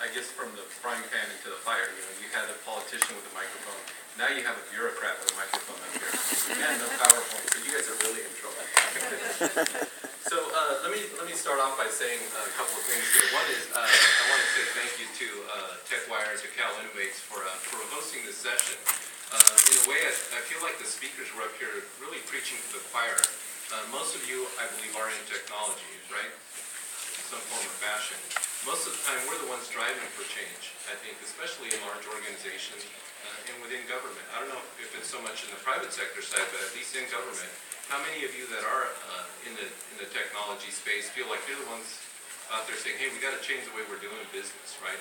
I guess from the frying pan into the fire. You know, you had a politician with a microphone. Now you have a bureaucrat with a microphone up here. And no PowerPoint, so you guys are really in trouble. So let me start off by saying a couple of things here. One is I want to say thank you to TechWire and to Cal Innovates for hosting this session. In a way, I feel like the speakers were up here really preaching to the choir. Most of you, I believe, are in technology, right? In some form or fashion. Most of the time, we're the ones driving for change, I think, especially in large organizations and within government. I don't know if it's so much in the private sector side, but at least in government, how many of you that are in the technology space feel like you're the ones out there saying, hey, we got to change the way we're doing business, right?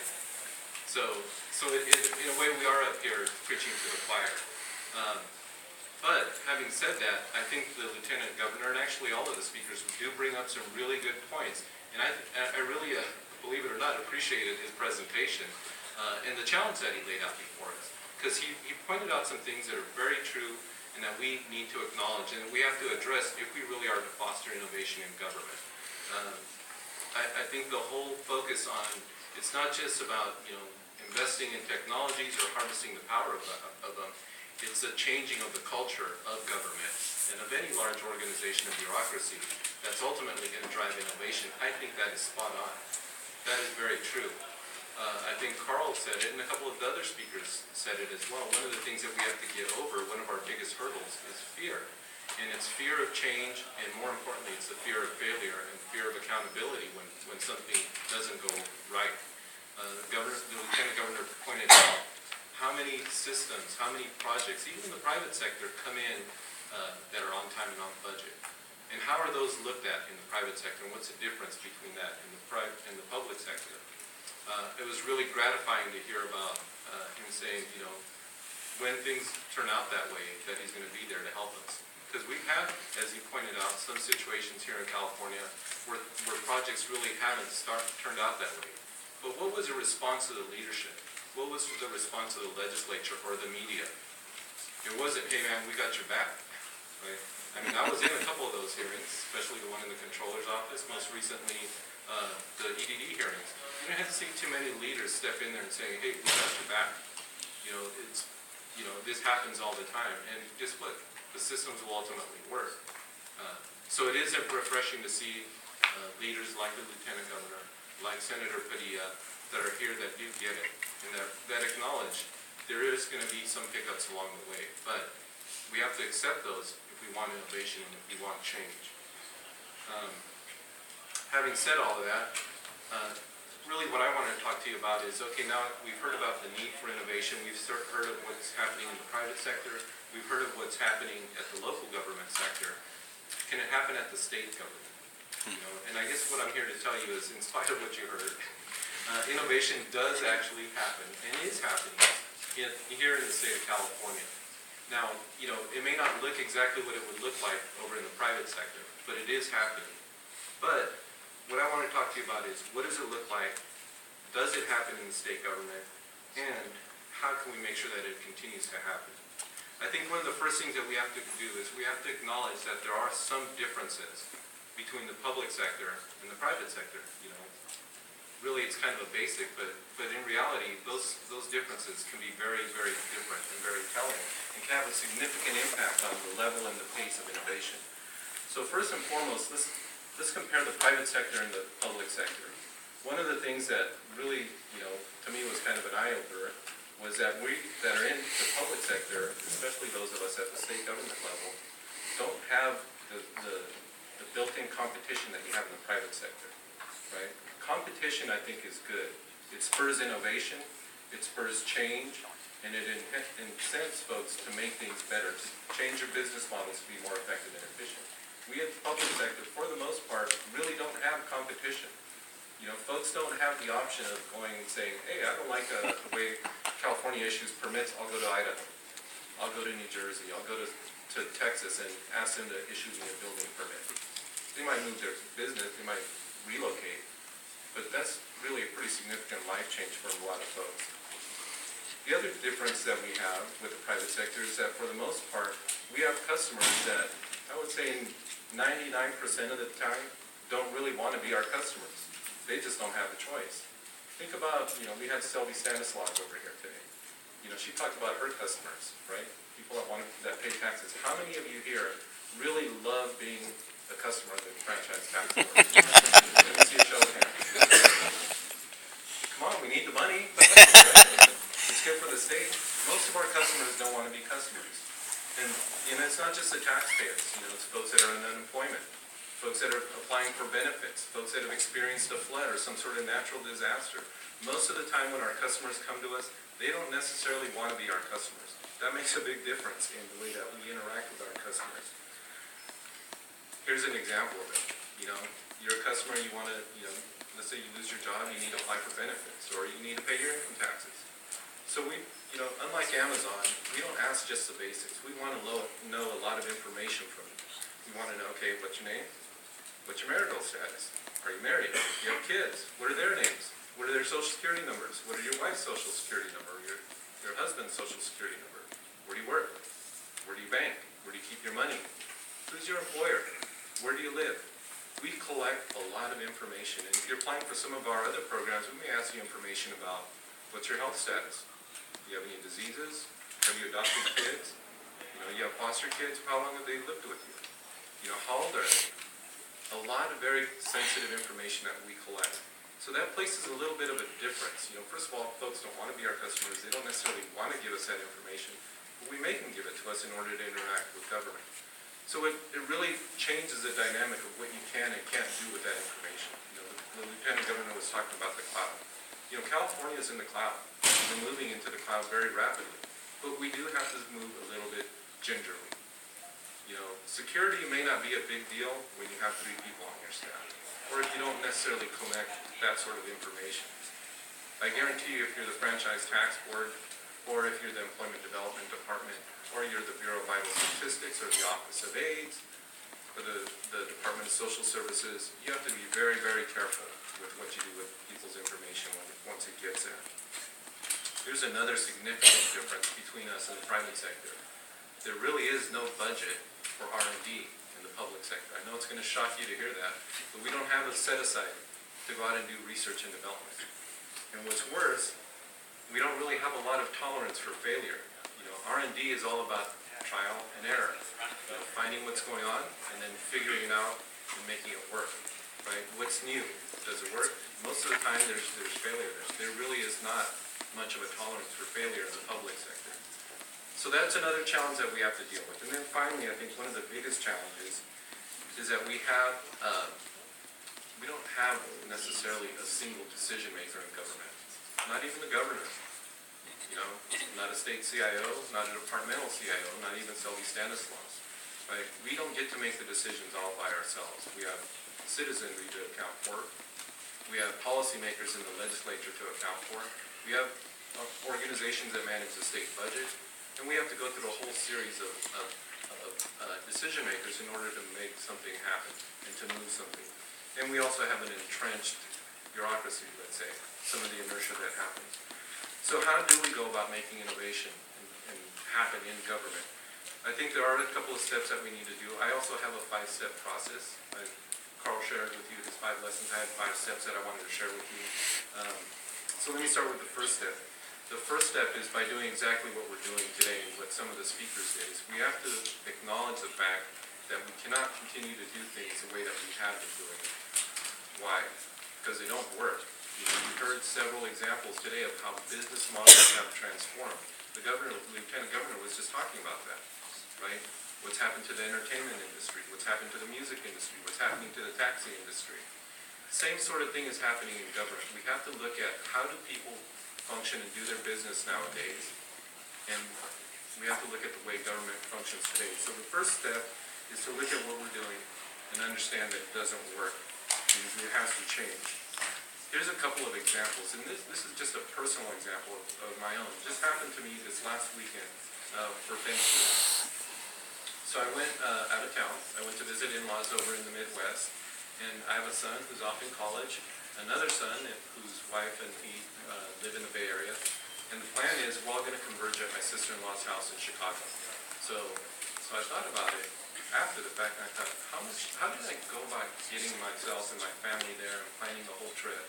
So in a way, we are up here preaching to the choir. But having said that, I think the Lieutenant Governor and actually all of the speakers do bring up some really good points. And I really, believe it or not, appreciated his presentation and the challenge that he laid out before us. Because he pointed out some things that are very true and that we need to acknowledge and we have to address if we really are to foster innovation in government. I think the whole focus on, it's not just about, you know, investing in technologies or harnessing the power of them. It's a changing of the culture of government and of any large organization and bureaucracy that's ultimately going to drive innovation. I think that is spot on. That is very true. I think Carl said it, and a couple of the other speakers said it as well. One of the things that we have to get over, one of our biggest hurdles, is fear. And it's fear of change, and more importantly, it's the fear of failure and fear of accountability when something doesn't go right. The Lieutenant Governor pointed out how many systems, how many projects, even in the private sector, come in that are on time and on budget. And how are those looked at in the private sector, and what's the difference between that and the public sector? It was really gratifying to hear about him saying, you know, when things turn out that way, that he's going to be there to help us. Because we've had, as he pointed out, some situations here in California where projects really haven't turned out that way. But what was the response of the leadership? What was the response of the legislature or the media? It wasn't, hey man, we got your back, right? I mean, I was in a couple of those hearings, especially the one in the controller's office, most recently the EDD hearings. You don't have to see too many leaders step in there and say, hey, we got your back. You know, this happens all the time. And guess what? The systems will ultimately work. So it is refreshing to see leaders like the Lieutenant Governor, like Senator Padilla, that are here that do get it and that acknowledge there is going to be some hiccups along the way, but we have to accept those if we want innovation and if we want change. Having said all of that, really what I want to talk to you about is, okay, now we've heard about the need for innovation, we've heard of what's happening in the private sector, we've heard of what's happening at the local government sector. Can it happen at the state government? You know, and I guess what I'm here to tell you is, in spite of what you heard, innovation does actually happen and is happening here in the state of California. Now, you know, it may not look exactly what it would look like over in the private sector, but it is happening. But what I want to talk to you about is, what does it look like? Does it happen in the state government? And how can we make sure that it continues to happen? I think one of the first things that we have to do is we have to acknowledge that there are some differences between the public sector and the private sector. You know, really it's kind of a basic, but in reality, those differences can be very, very different and very telling, and can have a significant impact on the level and the pace of innovation. So first and foremost, let's compare the private sector and the public sector. One of the things that really, you know, to me was kind of an eye-opener was that we that are in the public sector, especially those of us at the state government level, don't have the built-in competition that you have in the private sector, right? Competition, I think, is good. It spurs innovation, it spurs change, and it incents folks to make things better, to change your business models to be more effective and efficient. We at the public sector, for the most part, really don't have competition. You know, folks don't have the option of going and saying, hey, I don't like the way California issues permits, I'll go to Idaho. I'll go to New Jersey. I'll go to Texas and ask them to issue me a building permit. They might move their business, they might relocate, but that's really a pretty significant life change for a lot of folks. The other difference that we have with the private sector is that for the most part, we have customers that, I would say 99% of the time, don't really want to be our customers. They just don't have a choice. Think about, we had Selby Stanislaus over here today. She talked about her customers, right? People that pay taxes. How many of you here really love being a customer of the franchise tax board? Let me see a show of hands. Come on, we need the money. It's good for the state. Most of our customers don't want to be customers. And it's not just the taxpayers. It's folks that are in unemployment, folks that are applying for benefits, folks that have experienced a flood or some sort of natural disaster. Most of the time when our customers come to us, they don't necessarily want to be our customers. That makes a big difference in the way that we interact with our customers. Here's an example of it. You're a customer, you want to, let's say you lose your job, you need to apply for benefits, or you need to pay your income taxes. So we, unlike Amazon, we don't ask just the basics. We want to know a lot of information from you. We want to know, okay, what's your name? What's your marital status? Are you married? Do you have kids? What are their names? What are their social security numbers? What are your wife's social security number? Your husband's social security number? Where do you work? Where do you bank? Where do you keep your money? Who's your employer? Where do you live? We collect a lot of information, and if you're applying for some of our other programs, we may ask you information about what's your health status? Do you have any diseases? Have you adopted kids? You have foster kids? How long have they lived with you? How old are they? A lot of very sensitive information that we collect. So that places a little bit of a difference. First of all, folks don't want to be our customers. They don't necessarily want to give us that information, but we make them give it to us in order to interact with government. So it really changes the dynamic of what you can and can't do with that information. The Lieutenant Governor was talking about the cloud. California is in the cloud. We're moving into the cloud very rapidly, but we do have to move a little bit gingerly. Security may not be a big deal when you have 3 people on your staff, or if you don't necessarily collect that sort of information. I guarantee you, if you're the Franchise Tax Board, or if you're the Employment Development Department, or you're the Bureau of Vital Statistics, or the Office of AIDS, or the Department of Social Services, you have to be very, very careful with what you do with people's information once it gets there. Here's another significant difference between us and the private sector. There really is no budget for R&D in the public sector. I know it's going to shock you to hear that, but we don't have a set aside to go out and do research and development. And what's worse, we don't really have a lot of tolerance for failure. R&D is all about trial and error. Finding what's going on and then figuring it out and making it work. Right? What's new? Does it work? Most of the time there's failure. There really is not much of a tolerance for failure in the public sector. So that's another challenge that we have to deal with. And then finally, I think one of the biggest challenges is that we don't have necessarily a single decision maker in government. Not even the governor. Not a state CIO, not a departmental CIO, not even Selby Stanislaus. Right? We don't get to make the decisions all by ourselves. We have citizenry to account for. We have policymakers in the legislature to account for. We have organizations that manage the state budget. And we have to go through a whole series of decision makers in order to make something happen and to move something. And we also have an entrenched bureaucracy, let's say, some of the inertia that happens. So how do we go about making innovation and happen in government? I think there are a couple of steps that we need to do. I also have a 5-step process. Carl shared with you his 5 lessons. I had 5 steps that I wanted to share with you. So let me start with the first step. The first step is by doing exactly what we're doing today, what some of the speakers did. We have to acknowledge the fact that we cannot continue to do things the way that we have been doing it. Why? Because they don't work. You heard several examples today of how business models have transformed. The Lieutenant Governor was just talking about that, right? What's happened to the entertainment industry? What's happened to the music industry? What's happening to the taxi industry? Same sort of thing is happening in government. We have to look at how do people function and do their business nowadays, and we have to look at the way government functions today. So the first step is to look at what we're doing and understand that it doesn't work. It has to change. Here's a couple of examples, and this is just a personal example of my own. It just happened to me this last weekend for Thanksgiving. So I went out of town. I went to visit in-laws over in the Midwest, and I have a son who's off in college, another son whose wife and he live in the Bay Area, and the plan is we're all going to converge at my sister-in-law's house in Chicago. So I thought about it after the fact, and I thought, how did I go about getting myself and my family there and planning the whole trip?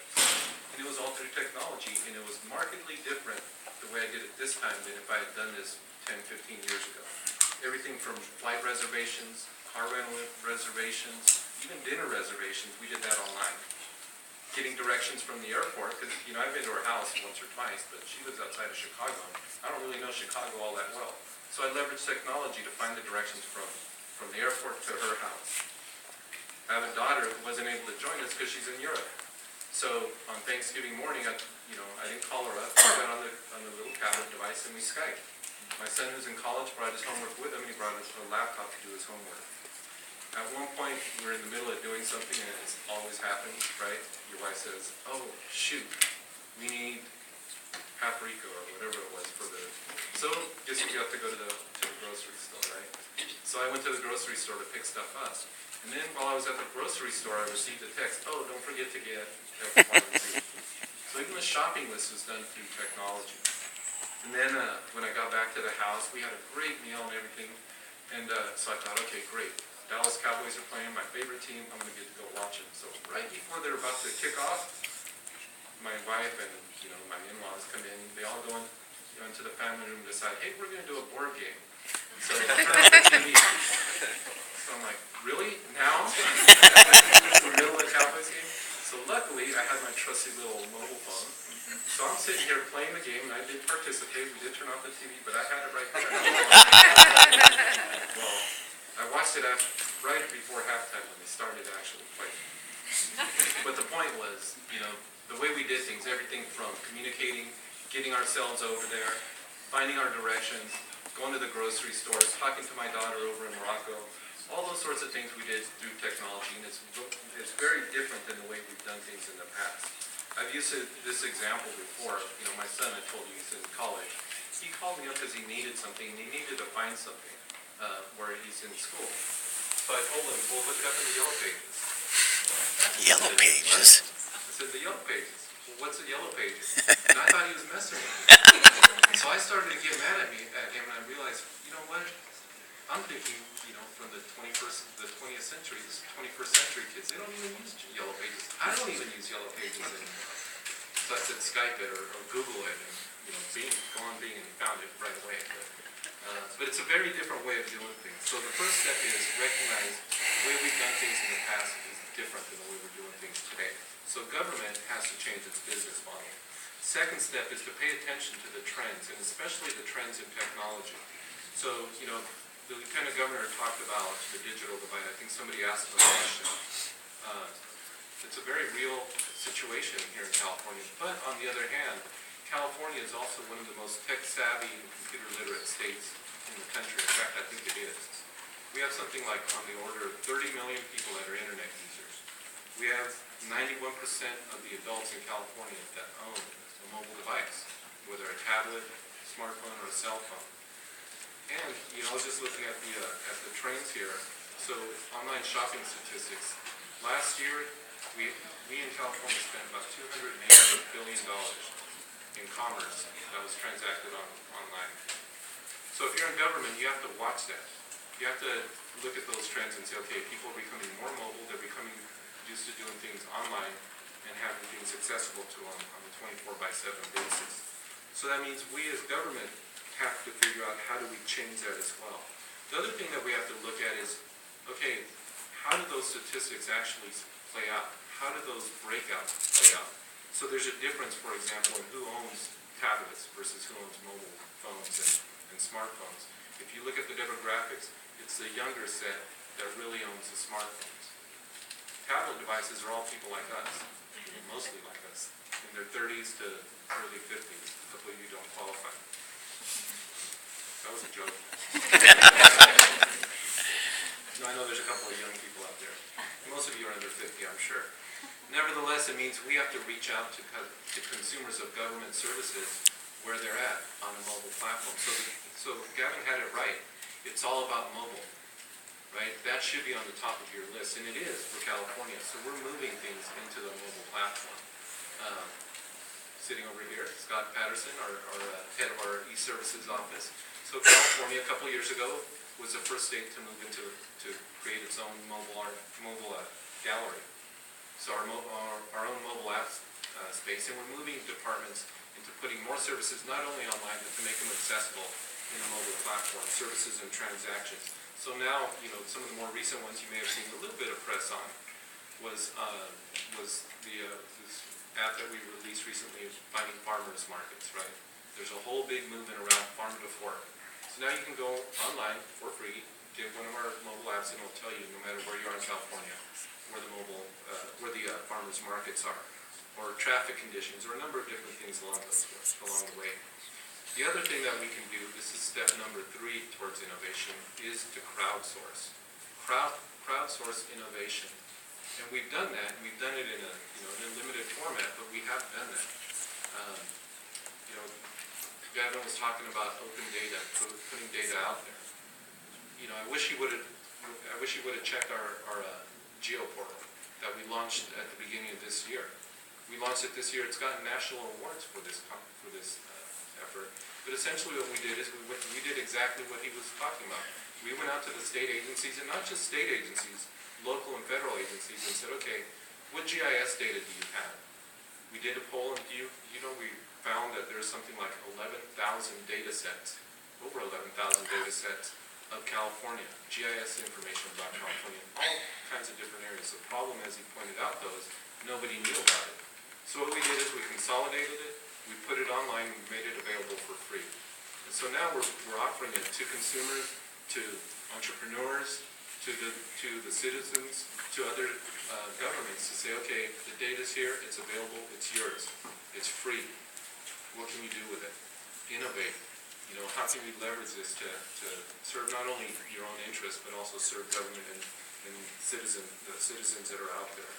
And it was all all through technology, and it was markedly different the way I did it this time than if I had done this 10, 15 years ago. Everything from flight reservations, car rental reservations, even dinner reservations, we did that online. Getting directions from the airport, because, I've been to her house once or twice, but she lives outside of Chicago. I don't really know Chicago all that well. So I leveraged technology to find the directions from the airport to her house. I have a daughter who wasn't able to join us because she's in Europe. So on Thanksgiving morning, I didn't call her up. I got on the little tablet device and we Skyped. My son, who's in college, brought his homework with him, and he brought a laptop to do his homework. At one point, we're in the middle of doing something, and it always happens, right? Your wife says, "Oh, shoot, we need paprika," or whatever it was for the... So, guess you have to go to the grocery store, right? So I went to the grocery store to pick stuff up. And then while I was at the grocery store, I received a text, "Oh, don't forget to get X, Y, and Z." So even the shopping list was done through technology. And then when I got back to the house, we had a great meal and everything. And so I thought, okay, great. Dallas Cowboys are playing, my favorite team. I'm going to get to go watch it. So right before they're about to kick off, my wife and my in-laws come in. They all go into the family room and decide, hey, we're going to do a board game. So I turn on the TV. So I'm like, really? Now? In the middle of the Cowboys game? So luckily, I had my trusty little mobile phone. So I'm sitting here playing the game, and I did participate. We did turn off the TV, but I had it right there. Well, I watched it right before halftime when they started actually playing. But the point was, the way we did things, everything from communicating, getting ourselves over there, finding our directions, going to the grocery stores, talking to my daughter over in Morocco, all those sorts of things we did through technology, and it's very different than the way we've done things in the past. I've used this example before. My son, I told you, he's in college. He called me up because he needed something, and he needed to find something where he's in school. So I told him, well, look it up in the Yellow Pages. Yellow Pages? I said, the Yellow Pages. Well, what's the Yellow Pages? And I thought he was messing with me. So I started to get mad at him, and I realized, you know what? I'm thinking, from the 20th century, this 21st century kids, they don't even use Yellow Pages. I don't even use Yellow Pages anymore. So I said Skype it or Google it, and go on Bing, and he found it right away. But it's a very different way of doing things. So the first step is recognize the way we've done things in the past is different than the way we're doing things today. So government has to change its business model. Second step is to pay attention to the trends, and especially the trends in technology. So, the Lieutenant Governor talked about the digital divide. I think somebody asked him a question. It's a very real situation here in California. But on the other hand, California is also one of the most tech-savvy and computer-literate states in the country. In fact, I think it is. We have something like on the order of 30 million people that are internet users. We have 91% of the adults in California that own a mobile device, whether a tablet, smartphone, or a cell phone. And, I was just looking at the trends here. So, online shopping statistics. Last year, we in California spent about $280 billion in commerce that was transacted online. So if you're in government, you have to watch that. You have to look at those trends and say, okay, people are becoming more mobile, they're becoming used to doing things online and having things accessible to them on a 24/7 basis. So that means we as government have to figure out how do we change that as well. The other thing that we have to look at is, okay, how do those statistics actually play out? How do those breakouts play out? So there's a difference, for example, in who owns tablets versus who owns mobile phones and smartphones. If you look at the demographics, it's the younger set that really owns the smartphones. Tablet devices are all people like us, mostly like us, in their 30s to early 50s. A couple of you don't qualify. That was a joke. No, I know there's a couple of young people out there. Most of you are under 50, I'm sure. Nevertheless, it means we have to reach out to consumers of government services where they're at on a mobile platform. So Gavin had it right. It's all about mobile, right? That should be on the top of your list, and it is for California. So we're moving things into the mobile platform. Sitting over here, Scott Patterson, our head of our e-services office. So California, a couple of years ago, was the first state to move to create its own mobile gallery. So our own mobile apps space, and we're moving departments into putting more services not only online, but to make them accessible in a mobile platform, services and transactions. So now, some of the more recent ones you may have seen a little bit of press on was this app that we released recently, is finding farmers markets, right? There's a whole big movement around farm to fork. So now you can go online for free, get one of our mobile apps, and it'll tell you, no matter where you are in California, where the farmers markets are, or traffic conditions, or a number of different things along the way. The other thing that we can do, this is step number 3 towards innovation, is to crowdsource. Crowdsource innovation. And we've done that, and we've done it in a limited format, but we have done that. Gavin was talking about open data, putting data out there. I wish he would have checked our geo portal that we launched at the beginning of this year. We launched it this year. It's gotten national awards for this effort. But essentially what we did is we did exactly what he was talking about. We went out to the state agencies, and not just state agencies, local and federal agencies, and said, okay, what GIS data do you have? We did a poll, and we found that there's something like 11,000 data sets, over 11,000 data sets of California, GIS information about California, all kinds of different areas. The problem, as he pointed out, though, is nobody knew about it. So what we did is we consolidated it, we put it online, and we made it available for free. And so now we're offering it to consumers, to entrepreneurs, to the citizens, to other governments, to say, okay, the data's here, it's available, it's yours, it's free. What can you do with it? Innovate. How can we leverage this to serve not only your own interests, but also serve government and the citizens that are out there?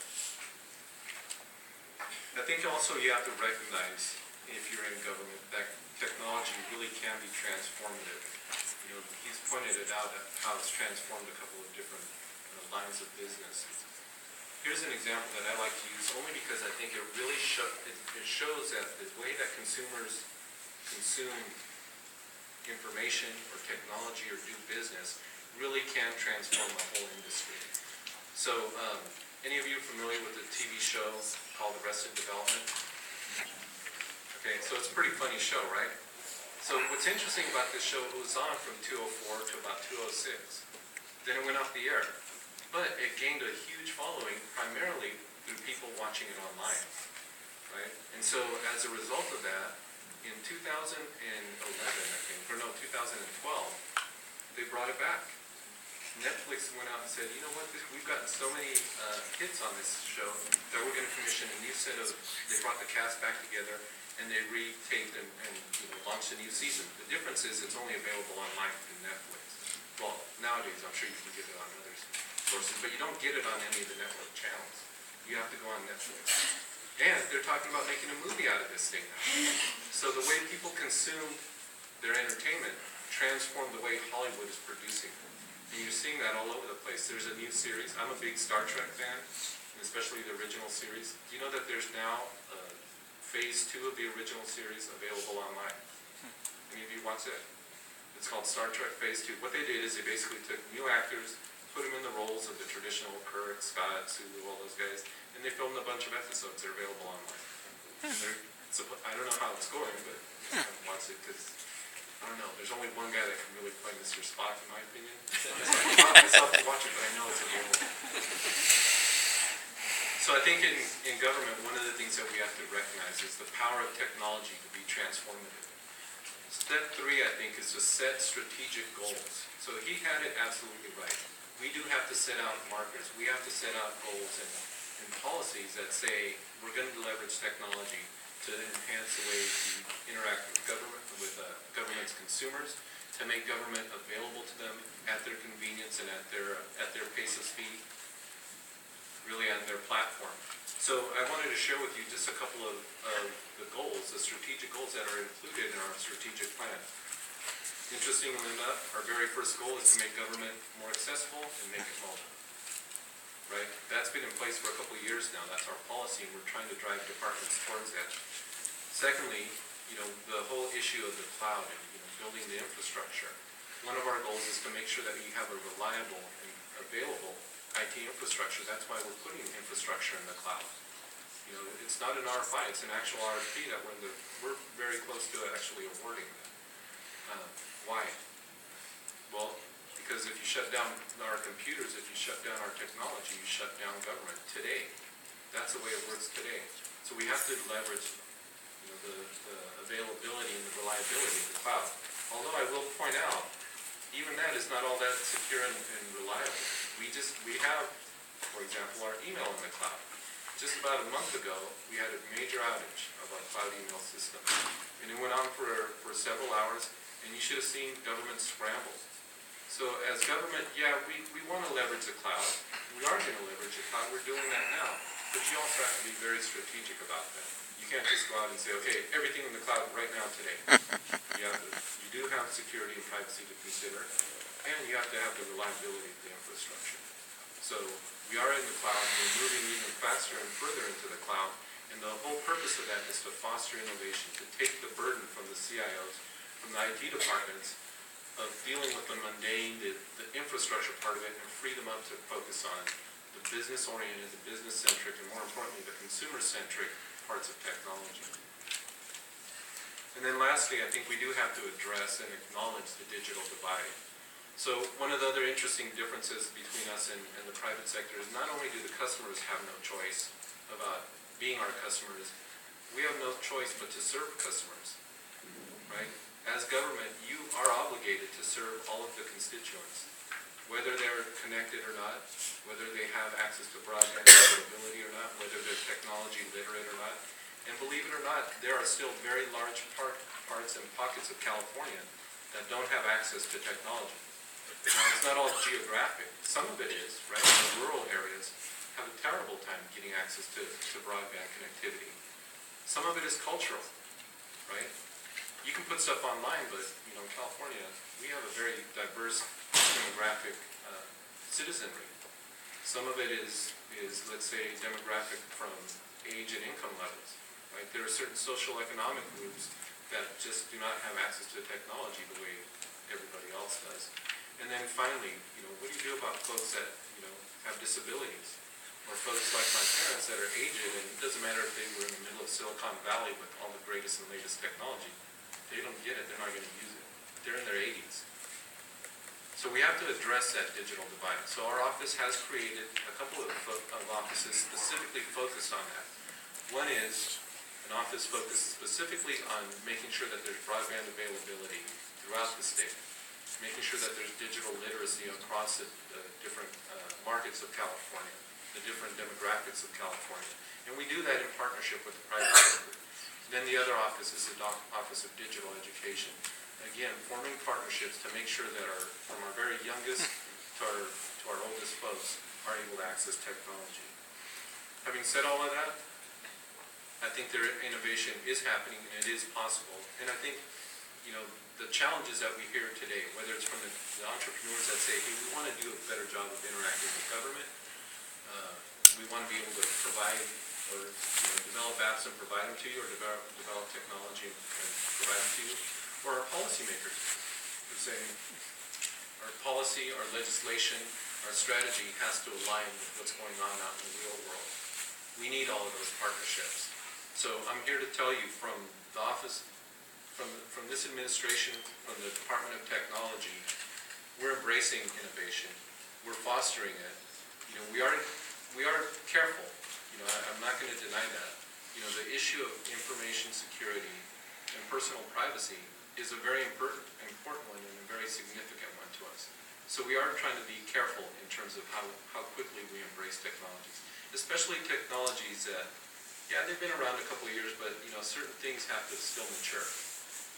I think also you have to recognize, if you're in government, that technology really can be transformative. He's pointed it out how it's transformed a couple of different lines of business. Here's an example that I like to use only because I think it really shows that the way that consumers consume information or technology or do business really can transform the whole industry. So, any of you familiar with the TV show called Arrested Development? Okay, so it's a pretty funny show, right? So what's interesting about this show, it was on from 2:04 to about 2:06. Then it went off the air. But it gained a huge following primarily through people watching it online, right? And so as a result of that, in 2011, I think, or no, 2012, they brought it back. Netflix went out and said, you know what, we've gotten so many hits on this show that we're going to commission a new set of, they brought the cast back together and they retaped and launched a new season. The difference is it's only available online through Netflix. Well, nowadays I'm sure you can get it on other sources, but you don't get it on any of the network channels. You have to go on Netflix. And they're talking about making a movie out of this thing now. So the way people consume their entertainment transformed the way Hollywood is producing it. And you're seeing that all over the place. There's a new series. I'm a big Star Trek fan, and especially the original series. Do you know that there's now phase 2 of the original series available online? Any of you watch it? It's called Star Trek Phase 2. What they did is they basically took new actors, put them in the roles of the traditional Kirk, Scott, Sulu, all those guys, and they filmed a bunch of episodes that are available online. I don't know how it's going, but I haven't watched it because, I don't know, there's only one guy that can really play Mr. Spock, in my opinion. So I taught myself to watch it, but I know it's available. So I think in government, one of the things that we have to recognize is the power of technology to be transformative. Step 3, I think, is to set strategic goals. So he had it absolutely right. We do have to set out markers. We have to set out goals and policies that say we're going to leverage technology to enhance the way we interact with government's consumers, to make government available to them at their convenience and at their pace of speed, really on their platform. So I wanted to share with you just a couple of the goals, the strategic goals that are included in our strategic plan. Interestingly enough, our very first goal is to make government more accessible and make it mobile. Right? That's been in place for a couple of years now. That's our policy, and we're trying to drive departments towards that. Secondly, the whole issue of the cloud and building the infrastructure. One of our goals is to make sure that you have a reliable and available IT infrastructure. That's why we're putting infrastructure in the cloud. You know, it's not an RFI, it's an actual RFP that we're very close to actually awarding that. Why? Well, because if you shut down our computers, if you shut down our technology, you shut down government today. That's the way it works today. So we have to leverage, you know, the availability and the reliability of the cloud. Although I will point out, even that is not all that secure and reliable. We have, for example, our email in the cloud. Just about a month ago, we had a major outage of our cloud email system. And it went on for several hours, and you should have seen government scramble. So as government, yeah, we want to leverage the cloud. We are going to leverage the cloud. We're doing that now. But you also have to be very strategic about that. You can't just go out and say, okay, everything in the cloud right now today. You do have security and privacy to consider, and you have to have the reliability of the infrastructure. So we are in the cloud, and we're moving even faster and further into the cloud, and the whole purpose of that is to foster innovation, to take the burden from the CIOs, from the IT departments, of dealing with the mundane, the infrastructure part of it, and free them up to focus on the business-oriented, the business-centric, and more importantly, the consumer-centric parts of technology. And then lastly, I think we do have to address and acknowledge the digital divide. So one of the other interesting differences between us and the private sector is not only do the customers have no choice about being our customers, we have no choice but to serve customers, right? As government, you are obligated to serve all of the constituents, whether they're connected or not, whether they have access to broadband availability or not, whether they're technology literate or not. And believe it or not, there are still very large parts and pockets of California that don't have access to technology. Now, it's not all geographic. Some of it is, right? The rural areas have a terrible time getting access to broadband connectivity. Some of it is cultural, right? You can put stuff online, but, you know, in California, we have a very diverse demographic citizenry. Some of it is, let's say, demographic from age and income levels, right? There are certain social economic groups that just do not have access to technology the way everybody else does. And then finally, you know, what do you do about folks that, you know, have disabilities? Or folks like my parents that are aged, and it doesn't matter if they were in the middle of Silicon Valley with all the greatest and latest technology. They don't get it, they're not going to use it. They're in their 80s. So we have to address that digital divide. So our office has created a couple of offices specifically focused on that. One is an office focused specifically on making sure that there's broadband availability throughout the state, making sure that there's digital literacy across the different markets of California, the different demographics of California. And we do that in partnership with the private sector. Then the other office is the Office of Digital Education. Again, forming partnerships to make sure that from our very youngest to our oldest folks are able to access technology. Having said all of that, I think their innovation is happening and it is possible. And I think, you know, the challenges that we hear today, whether it's from the entrepreneurs that say, hey, we want to do a better job of interacting with government, we want to be able to provide or develop apps and provide them to you, or develop technology and provide them to you, or our policymakers who say our policy, our legislation, our strategy has to align with what's going on out in the real world. We need all of those partnerships. So I'm here to tell you from the office, from this administration, from the Department of Technology, we're embracing innovation. We're fostering it. You know, we are careful. You know, I'm not going to deny that. You know, the issue of information security and personal privacy is a very important one and a very significant one to us. So we are trying to be careful in terms of how quickly we embrace technologies, especially technologies that, yeah, they've been around a couple of years, but, you know, certain things have to still mature.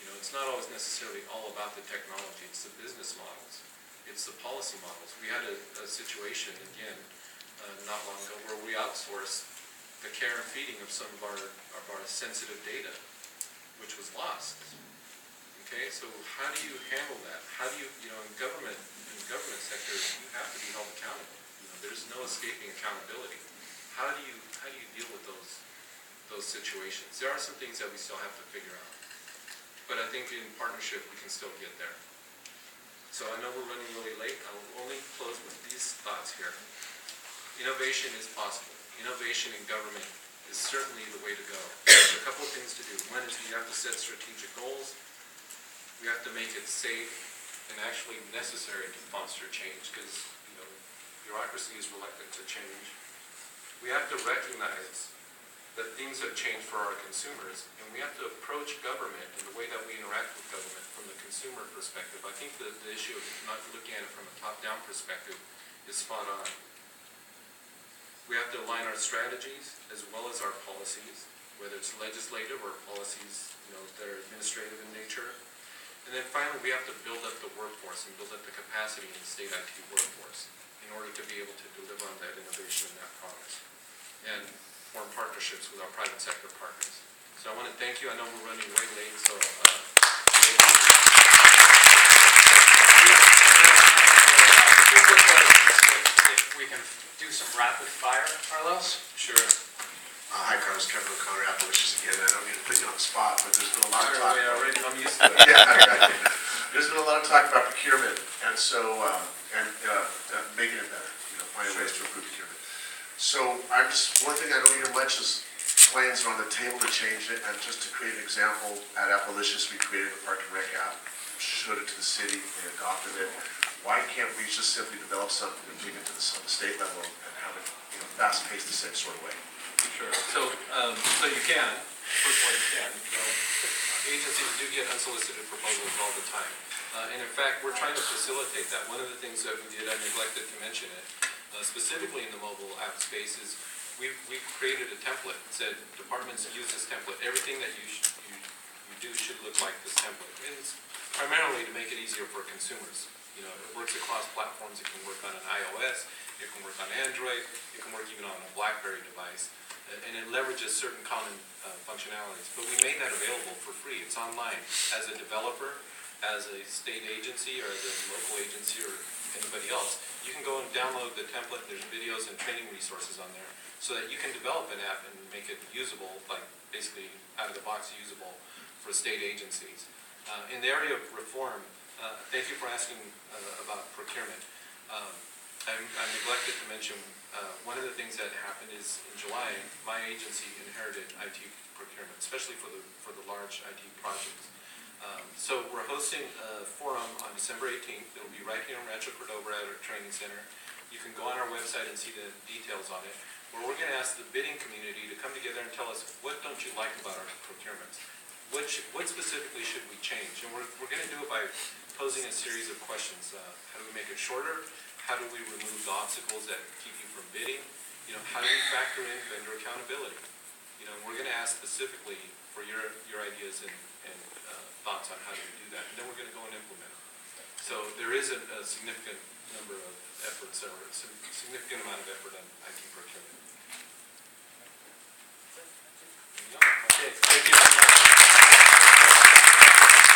You know, it's not always necessarily all about the technology. It's the business models. It's the policy models. We had a situation, again, not long ago, where we outsourced the care and feeding of some of our sensitive data, which was lost. Okay, so how do you handle that? How do you, in government sector, you have to be held accountable. You know, there's no escaping accountability. How do you deal with those situations? There are some things that we still have to figure out, but I think in partnership we can still get there. So I know we're running really late. I will only close with these thoughts here. Innovation is possible. Innovation in government is certainly the way to go. There's a couple of things to do. One is you have to set strategic goals. We have to make it safe and actually necessary to foster change because, bureaucracy is reluctant to change. We have to recognize that things have changed for our consumers, and we have to approach government and the way that we interact with government from the consumer perspective. I think the issue of not looking at it from a top-down perspective is spot on. We have to align our strategies as well as our policies, whether it's legislative or policies that are administrative in nature. And then finally, we have to build up the workforce and build up the capacity in the state IT workforce in order to be able to deliver on that innovation and that promise. And form partnerships with our private sector partners. So I want to thank you. I know we're running way late, so if we can do some rapid fire, Carlos? sure. Hi, Carlos, Kevin O'Connor, Appalachians again. I don't mean to put you on the spot, but there's been a lot of talk. I'm used to it. Yeah, right. There's been a lot of talk about procurement, and so making it better. Finding ways to improve procurement. So one thing I don't hear much is plans are on the table to change it, and just to create an example, at Appalachians we created a Park and Rec app, showed it to the city, they adopted it. Why can't we just simply develop something and take it to the state level and have it fast-paced the same sort of way? Sure. So you can. First of all, you can. Agencies do get unsolicited proposals all the time. And in fact, we're trying to facilitate that. One of the things that we did, I neglected to mention it, specifically in the mobile app space, is we've created a template that said departments use this template. Everything that you do should look like this template. And it's primarily to make it easier for consumers. It works across platforms. It can work on an iOS. It can work on Android. It can work even on a BlackBerry device. And it leverages certain common functionalities. But we made that available for free. It's online. As a developer, as a state agency, or as a local agency, or anybody else, you can go and download the template. There's videos and training resources on there so that you can develop an app and make it usable, like basically out of the box usable for state agencies. In the area of reform, thank you for asking about procurement. I neglected to mention one of the things that happened is in July, my agency inherited IT procurement, especially for the large IT projects. So we're hosting a forum on December 18th. It'll be right here in Rancho Cordova at our training center. You can go on our website and see the details on it, where we're going to ask the bidding community to come together and tell us, what don't you like about our procurements? What specifically should we change? And we're going to do it by posing a series of questions. How do we make it shorter? How do we remove the obstacles that keep you from bidding? How do we factor in vendor accountability? We're going to ask specifically for your ideas and thoughts on how to do that, and then we're going to go and implement it. So there is a significant number of efforts, or a significant amount of effort on IT procurement.